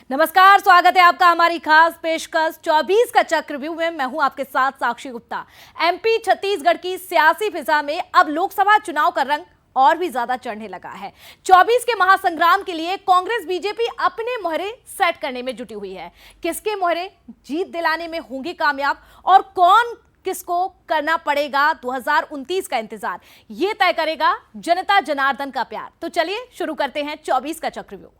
नमस्कार, स्वागत है आपका हमारी खास पेशकश 24 का चक्रव्यूह में। मैं हूं आपके साथ साक्षी गुप्ता। एमपी छत्तीसगढ़ की सियासी फिजा में अब लोकसभा चुनाव का रंग और भी ज्यादा चढ़ने लगा है। 24 के महासंग्राम के लिए कांग्रेस बीजेपी अपने मोहरे सेट करने में जुटी हुई है। किसके मोहरे जीत दिलाने में होंगे कामयाब और कौन किसको करना पड़ेगा 2029 का इंतजार, ये तय करेगा जनता जनार्दन का प्यार। तो चलिए शुरू करते हैं 24 का चक्रव्यूह।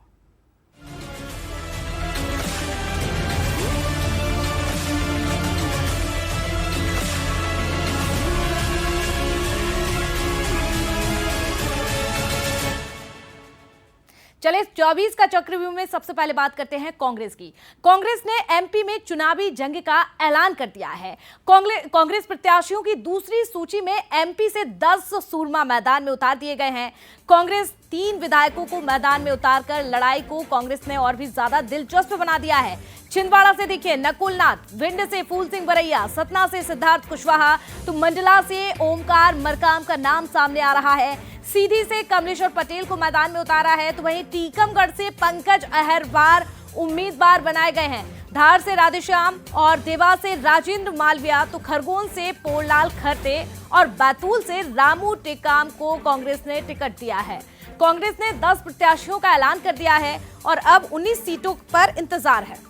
चलिए 24 का चक्रव्यूह में सबसे पहले बात करते हैं कांग्रेस की। कांग्रेस ने एमपी में चुनावी जंग का ऐलान कर दिया है। कांग्रेस प्रत्याशियों की दूसरी सूची में एमपी से 10 सूरमा मैदान में उतार दिए गए हैं। कांग्रेस 3 विधायकों को मैदान में उतारकर लड़ाई को कांग्रेस ने और भी ज्यादा दिलचस्प बना दिया है। छिंदवाड़ा से देखिए नकुल नाथ, भिंड से फूल सिंह बरैया, सतना से सिद्धार्थ कुशवाहा, तो मंडला से ओमकार मरकाम का नाम सामने आ रहा है। सीधी से कमलेश्वर पटेल को मैदान में उतारा है, तो वहीं टीकमगढ़ से पंकज अहरवार उम्मीदवार बनाए गए हैं। धार से राधेश्याम और देवास से राजेंद्र मालविया, तो खरगोन से पोललाल खरते और बैतूल से रामू टेकाम को कांग्रेस ने टिकट दिया है। कांग्रेस ने 10 प्रत्याशियों का ऐलान कर दिया है और अब 19 सीटों पर इंतजार है।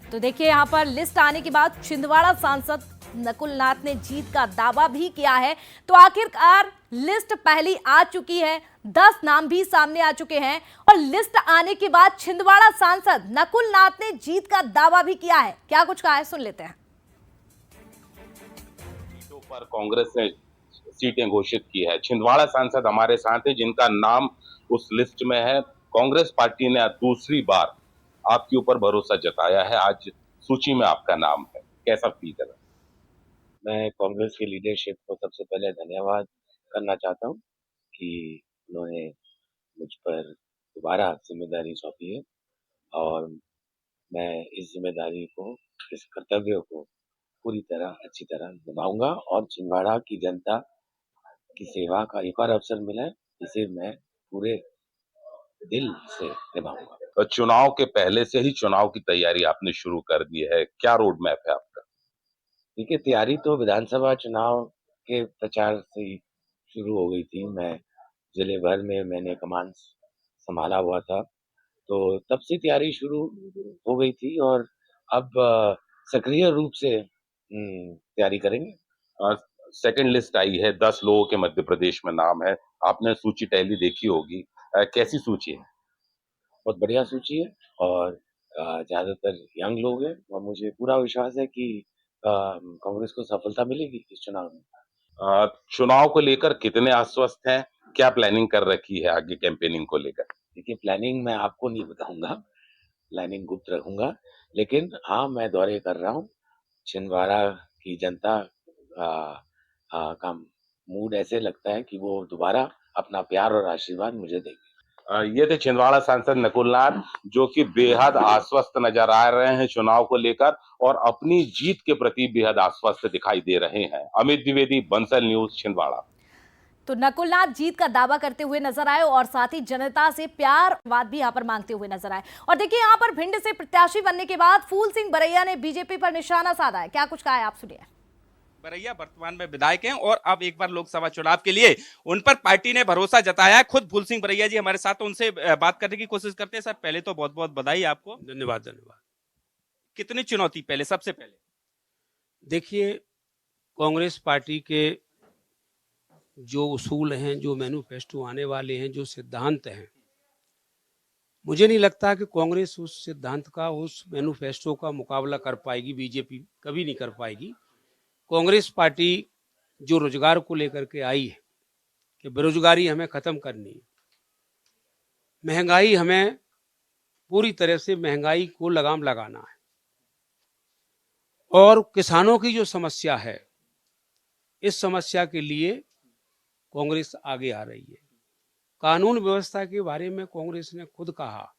तो देखिए यहां पर लिस्ट आने के बाद छिंदवाड़ा सांसद नकुल नाथ ने जीत का दावा भी किया है। तो आखिरकार लिस्ट पहली आ चुकी है, 10 नाम भी सामने आ चुके हैं और लिस्ट आने के बाद छिंदवाड़ा सांसद नकुल नाथ ने जीत का दावा भी किया है। क्या कुछ कहा है, सुन लेते हैं। सीटों पर कांग्रेस ने सीटें घोषित की है। छिंदवाड़ा सांसद हमारे साथ है जिनका नाम उस लिस्ट में है। कांग्रेस पार्टी ने दूसरी बार आपके ऊपर भरोसा जताया है। आज सूची में आपका नाम है, कैसा फील कर रहा है? मैं कांग्रेस की लीडरशिप को सबसे पहले धन्यवाद करना चाहता हूँ कि उन्होंने मुझ पर दोबारा जिम्मेदारी सौंपी है और मैं इस जिम्मेदारी को, इस कर्तव्य को पूरी तरह अच्छी तरह निभाऊंगा और छिंदवाड़ा की जनता की सेवा का एक और अवसर मिला है, इसे मैं पूरे दिल से निभाऊंगा। तो चुनाव के पहले से ही चुनाव की तैयारी आपने शुरू कर दी है, क्या रोड मैप है आपका? देखिए, तैयारी तो विधानसभा चुनाव के प्रचार से ही शुरू हो गई थी। मैं जिले भर में मैंने कमान संभाला हुआ था, तो तब से तैयारी शुरू हो गई थी और अब सक्रिय रूप से तैयारी करेंगे। सेकंड लिस्ट आई है, 10 लोगों के मध्य प्रदेश में नाम है। आपने सूची टैली देखी होगी, कैसी सूची है? बहुत बढ़िया सूची है और ज़्यादातर यंग लोग हैं और मुझे पूरा विश्वास है कि कांग्रेस को सफलता मिलेगी इस चुनाव में। चुनाव को लेकर कितने आश्वस्त हैं? क्या प्लानिंग कर रखी है आगे कैंपेनिंग को लेकर? देखिए, प्लानिंग मैं आपको नहीं बताऊँगा, प्लानिंग गुप्त रखूँगा, लेकिन हाँ, मैं दौरे कर रहा हूँ। छिंदवाड़ा की जनता का मूड ऐसे लगता है कि वो दोबारा अपना प्यार और आशीर्वाद मुझे देंगे। ये थे छिंदवाड़ा सांसद नकुल नाथ, जो कि बेहद आश्वस्त नजर आ रहे हैं चुनाव को लेकर और अपनी जीत के प्रति बेहद आश्वस्त दिखाई दे रहे हैं। अमित द्विवेदी, बंसल न्यूज, छिंदवाड़ा। तो नकुल नाथ जीत का दावा करते हुए नजर आए और साथ ही जनता से प्यार वाद भी यहां पर मांगते हुए नजर आए। और देखिए यहां पर भिंड से प्रत्याशी बनने के बाद फूल सिंह बरैया ने बीजेपी पर निशाना साधा है। क्या कुछ कहा है, आप सुनिए। बरैया वर्तमान में विधायक हैं और अब एक बार लोकसभा चुनाव के लिए उन पर पार्टी ने भरोसा जताया है। खुद फूल सिंह बरैया जी हमारे साथ, तो उनसे बात करने की कोशिश करते हैं। सर, पहले तो बहुत बहुत बधाई आपको। धन्यवाद धन्यवाद। कितनी चुनौती पहले, सबसे पहले देखिए, कांग्रेस पार्टी के जो उसूल हैं, जो मैनिफेस्टो आने वाले हैं, जो सिद्धांत हैं, मुझे नहीं लगता कि कांग्रेस उस सिद्धांत का, उस मैनिफेस्टो का मुकाबला कर पाएगी। बीजेपी कभी नहीं कर पाएगी। कांग्रेस पार्टी जो रोजगार को लेकर के आई है कि बेरोजगारी हमें खत्म करनी है, महंगाई हमें पूरी तरह से महंगाई को लगाम लगाना है, और किसानों की जो समस्या है, इस समस्या के लिए कांग्रेस आगे आ रही है। कानून व्यवस्था के बारे में कांग्रेस ने खुद कहा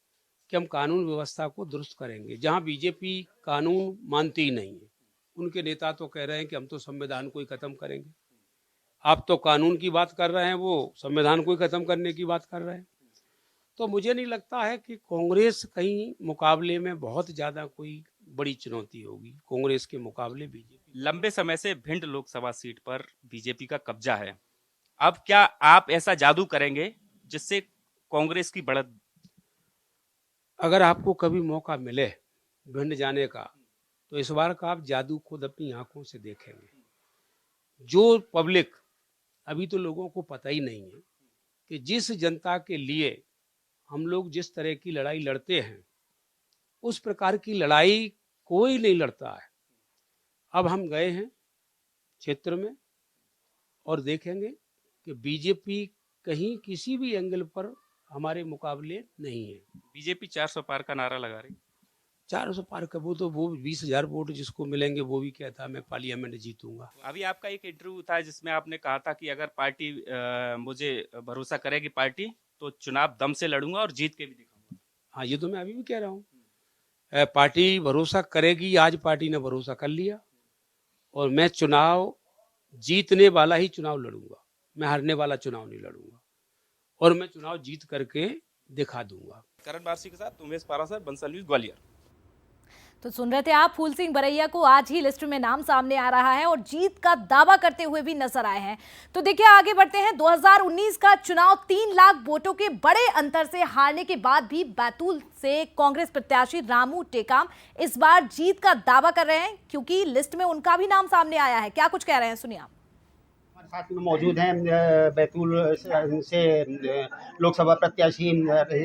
कि हम कानून व्यवस्था को दुरुस्त करेंगे। जहां बीजेपी कानून मानती ही नहीं है, उनके नेता तो कह रहे हैं कि हम तो संविधान को ही खत्म करेंगे। आप तो कानून की बात कर रहे हैं, वो संविधान को ही खत्म करने की बात कर रहे हैं। तो मुझे नहीं लगता है कि कांग्रेस कहीं मुकाबले में बहुत ज्यादा कोई बड़ी चुनौती होगी कांग्रेस के मुकाबले बीजेपी। लंबे समय से भिंड लोकसभा सीट पर बीजेपी का कब्जा है। अब क्या आप ऐसा जादू करेंगे जिससे कांग्रेस की बढ़त? अगर आपको कभी मौका मिले भिंड जाने का तो इस बार का आप जादू खुद अपनी आंखों से देखेंगे। जो पब्लिक, अभी तो लोगों को पता ही नहीं है कि जिस जनता के लिए हम लोग जिस तरह की लड़ाई लड़ते हैं उस प्रकार की लड़ाई कोई नहीं लड़ता है। अब हम गए हैं क्षेत्र में और देखेंगे कि बीजेपी कहीं किसी भी एंगल पर हमारे मुकाबले नहीं है। बीजेपी 400 पार का नारा लगा रही। 400 पार का वो 20,000 वोट जिसको मिलेंगे वो भी कहता मैं पार्लियामेंट जीतूंगा। अभी आपका एक इंटरव्यू था जिसमें आपने कहा था कि अगर पार्टी मुझे भरोसा करेगी पार्टी तो चुनाव दम से लड़ूंगा और जीत के भी दिखाऊंगा। हाँ, ये तो मैं अभी भी कह रहा हूँ। पार्टी भरोसा करेगी, आज पार्टी ने भरोसा कर लिया और मैं चुनाव जीतने वाला ही चुनाव लड़ूंगा। मैं हारने वाला चुनाव नहीं लड़ूंगा और मैं चुनाव जीत करके दिखा दूंगा। करण बारसी के साथ उमेश पारासर, बंसल न्यूज़, ग्वालियर। तो सुन रहे थे आप, फूल सिंह बरैया को आज ही लिस्ट में नाम सामने आ रहा है और जीत का दावा करते हुए भी नजर आए हैं। तो देखिए आगे बढ़ते हैं। 2019 का चुनाव 3 लाख वोटों के बड़े अंतर से हारने के बाद भी बैतूल से कांग्रेस प्रत्याशी रामू टेकाम इस बार जीत का दावा कर रहे हैं क्योंकि लिस्ट में उनका भी नाम सामने आया है। क्या कुछ कह रहे हैं, सुनिए आप। साथ में मौजूद हैं बैतूल से लोकसभा प्रत्याशी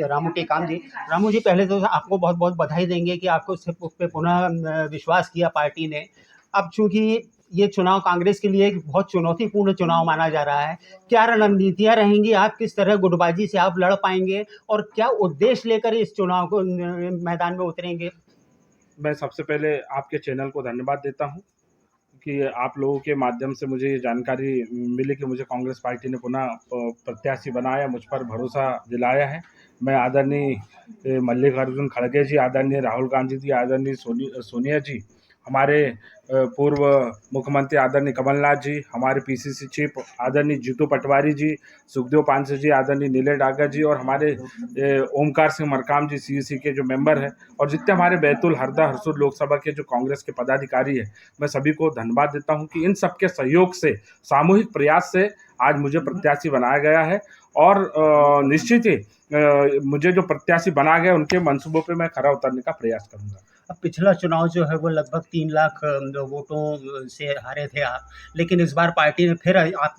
रामू टेकाम जी। रामू जी, पहले तो आपको बहुत बहुत बधाई देंगे कि आपको इस पे पुनः विश्वास किया पार्टी ने। अब चूंकि ये चुनाव कांग्रेस के लिए एक बहुत चुनौतीपूर्ण चुनाव माना जा रहा है, क्या रणनीतियां रहेंगी, आप किस तरह गुटबाजी से आप लड़ पाएंगे और क्या उद्देश्य लेकर इस चुनाव को मैदान में उतरेंगे? मैं सबसे पहले आपके चैनल को धन्यवाद देता हूं कि आप लोगों के माध्यम से मुझे ये जानकारी मिली कि मुझे कांग्रेस पार्टी ने पुनः प्रत्याशी बनाया, मुझ पर भरोसा दिलाया है। मैं आदरणीय मल्लिकार्जुन खड़गे जी, आदरणीय राहुल गांधी जी, आदरणीय सोनिया जी, हमारे पूर्व मुख्यमंत्री आदरणीय कमलनाथ जी, हमारे पीसीसी चीफ आदरणीय जीतू पटवारी जी, सुखदेव पांसे जी, आदरणीय नीले डागर जी और हमारे ओमकार सिंह मरकाम जी सीईसी के जो मेंबर हैं और जितने हमारे बैतूल, हरदा, हरसूद लोकसभा के जो कांग्रेस के पदाधिकारी हैं, मैं सभी को धन्यवाद देता हूं कि इन सबके सहयोग से, सामूहिक प्रयास से आज मुझे प्रत्याशी बनाया गया है और निश्चित ही मुझे जो प्रत्याशी बना गया उनके मंसूबों पर मैं खरा उतरने का प्रयास करूँगा। अब पिछला चुनाव जो है वो लगभग 3 लाख वोटों से हारे थे आप, लेकिन इस बार पार्टी ने फिर आप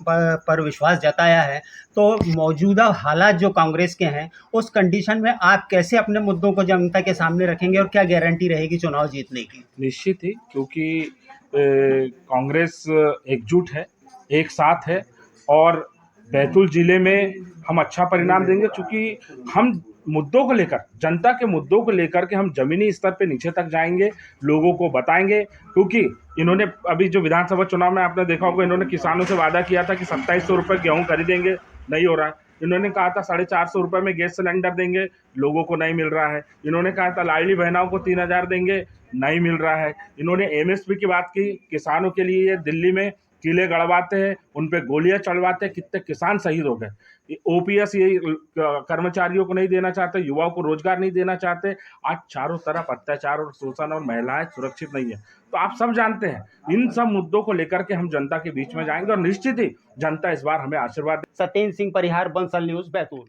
पर विश्वास जताया है। तो मौजूदा हालात जो कांग्रेस के हैं उस कंडीशन में आप कैसे अपने मुद्दों को जनता के सामने रखेंगे और क्या गारंटी रहेगी चुनाव जीतने की? निश्चित ही, क्योंकि कांग्रेस एकजुट है, एक साथ है और बैतूल जिले में हम अच्छा परिणाम देंगे, क्योंकि हम मुद्दों को लेकर, जनता के मुद्दों को लेकर के हम जमीनी स्तर पे नीचे तक जाएंगे, लोगों को बताएंगे। क्योंकि इन्होंने अभी जो विधानसभा चुनाव में आपने देखा होगा, इन्होंने किसानों से वादा किया था कि 2700 रुपये गेहूँ खरीदेंगे, नहीं हो रहा है। इन्होंने कहा था 450 रुपये में गैस सिलेंडर देंगे, लोगों को नहीं मिल रहा है। इन्होंने कहा था लाडली बहनों को 3000 देंगे, नहीं मिल रहा है। इन्होंने एमएसपी की बात की, किसानों के लिए ये दिल्ली में किले गड़वाते हैं, उन पे गोलियां चढ़वाते हैं, कितने किसान शहीद हो गए। ओपीएस ये कर्मचारियों को नहीं देना चाहते, युवाओं को रोजगार नहीं देना चाहते। आज चारों तरफ अत्याचार और शोषण और महिलाएं सुरक्षित नहीं है। तो आप सब जानते हैं, इन सब मुद्दों को लेकर के हम जनता के बीच में जाएंगे और निश्चित ही जनता इस बार हमें आशीर्वाद। सत्येंद्र सिंह परिहार, बंसल न्यूज, बैतूल।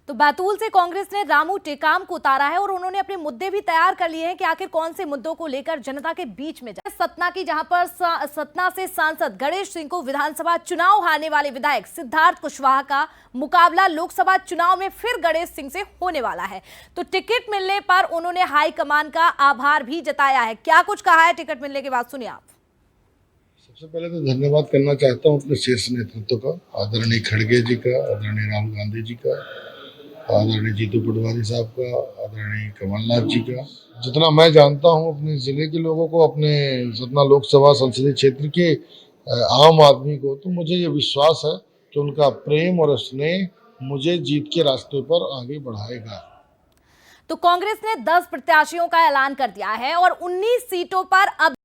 तो बैतूल से कांग्रेस ने रामू टेकाम को उतारा है और उन्होंने अपने मुद्दे भी तैयार कर लिए हैं कि आखिर कौन से मुद्दों को लेकर जनता के बीच में जाए। सतना की, जहां पर सतना से सांसद गणेश सिंह को विधानसभा चुनाव हारने वाले विधायक सिद्धार्थ कुशवाहा का मुकाबला लोकसभा चुनाव में फिर गणेश सिंह से होने वाला है। तो टिकट मिलने पर उन्होंने हाईकमान का आभार भी जताया है। क्या कुछ कहा है टिकट मिलने के बाद, सुनिए आप। सबसे पहले तो धन्यवाद करना चाहता हूँ अपने शीर्ष नेतृत्व का, आदरणीय खड़गे जी का, आदरणीय राहुल गांधी जी का, आदरणीय जीतू पटवारी साहब का, आदरणीय कमलनाथ जी का। जितना मैं जानता हूँ अपने ज़िले के लोगों को, अपने सतना लोकसभा संसदीय क्षेत्र के आम आदमी को, तो मुझे ये विश्वास है कि उनका प्रेम और स्नेह मुझे जीत के रास्ते पर आगे बढ़ाएगा। तो कांग्रेस ने 10 प्रत्याशियों का ऐलान कर दिया है और 19 सीटों पर अब